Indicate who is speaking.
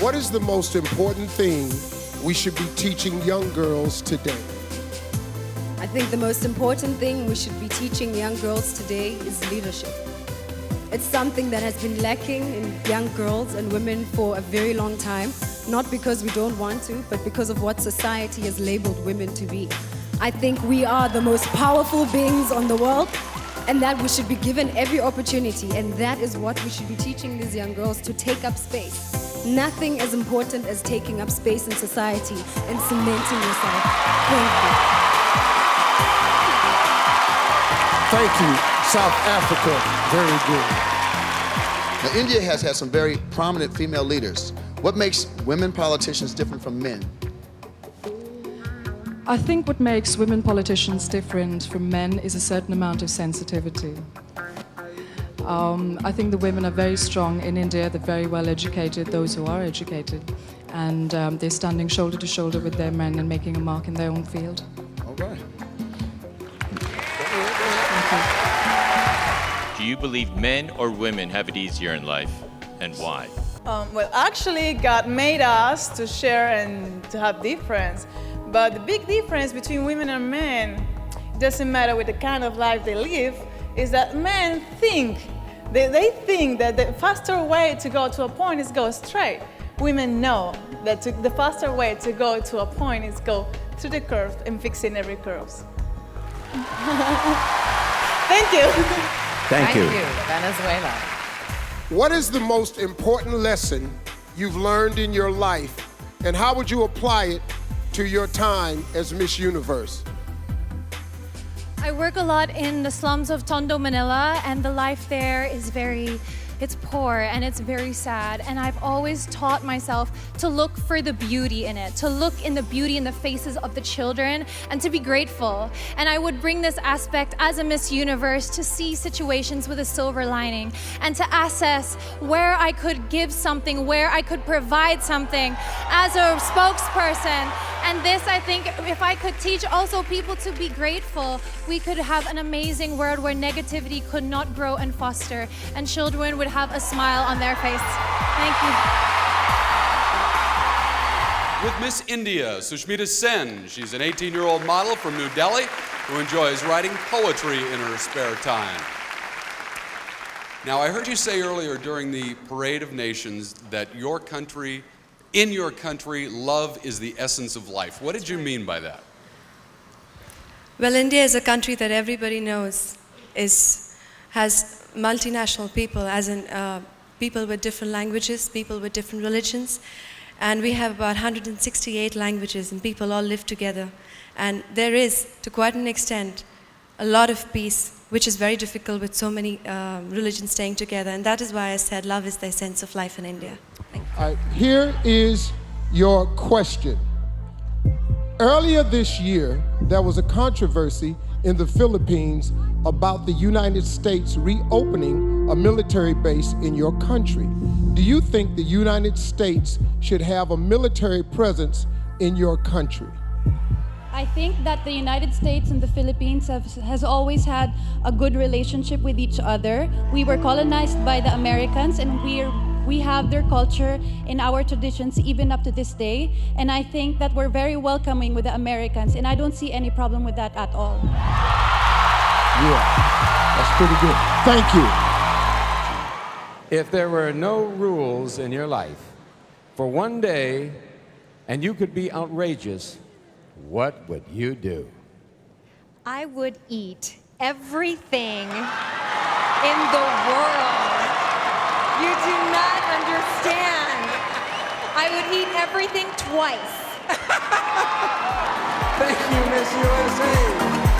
Speaker 1: What is the most important thing we should be teaching young girls today?
Speaker 2: I think the most important thing we should be teaching young girls today is leadership. It's something that has been lacking in young girls and women for a very long time, not because we don't want to, but because of what society has labeled women to be. I think we are the most powerful beings on the world, and that we should be given every opportunity, and that is what we should be teaching these young girls, to take up space. Nothing as important as taking up space in society and cementing yourself. Thank you.
Speaker 1: Thank you, South Africa. Very good.
Speaker 3: Now, India has had some very prominent female leaders. What makes women politicians different from men?
Speaker 4: I think what makes women politicians different from men is a certain amount of sensitivity. I think the women are very strong in India. They're very well educated, those who are educated, and they're standing shoulder to shoulder with their men and making a mark in their own field.
Speaker 3: All right.
Speaker 5: Do you believe men or women have it easier in life, and why?
Speaker 6: Well, actually, God made us to share and to have difference. But the big difference between women and men, doesn't matter with the kind of life they live, is that men think, they think that the faster way to go to a point is go straight. Women know that the faster way to go to a point is go through the curve and fixing every curve. Thank you.
Speaker 7: Thank you, Venezuela.
Speaker 1: What is the most important lesson you've learned in your life, and how would you apply it to your time as Miss Universe?
Speaker 8: I work a lot in the slums of Tondo, Manila, and the life there is it's poor and it's very sad. And I've always taught myself to look for the beauty in it, to look in the beauty in the faces of the children and to be grateful. And I would bring this aspect as a Miss Universe to see situations with a silver lining and to assess where I could give something, where I could provide something as a spokesperson. And this, I think, if I could teach also people to be grateful, we could have an amazing world where negativity could not grow and foster, and children would have a smile on their face. Thank you.
Speaker 9: With Miss India, Sushmita Sen. She's an 18-year-old model from New Delhi who enjoys writing poetry in her spare time. Now, I heard you say earlier during the Parade of Nations that in your country, love is the essence of life. What did you mean by that?
Speaker 10: Well, India is a country that everybody knows has multinational people, as in people with different languages, people with different religions. And we have about 168 languages, and people all live together. And there is, to quite an extent, a lot of peace, which is very difficult with so many religions staying together. And that is why I said love is the essence of life in India.
Speaker 1: Here is your question. Earlier this year, there was a controversy in the Philippines about the United States reopening a military base in your country. Do you think the United States should have a military presence in your country?
Speaker 11: I think that the United States and the Philippines has always had a good relationship with each other. We were colonized by the Americans, and we have their culture and our traditions even up to this day. And I think that we're very welcoming with the Americans, and I don't see any problem with that at all.
Speaker 1: Yeah, that's pretty good. Thank you.
Speaker 7: If there were no rules in your life for one day and you could be outrageous, what would you do?
Speaker 12: I would eat everything in the world. You do not understand. I would eat everything twice.
Speaker 7: Thank you, Miss USA.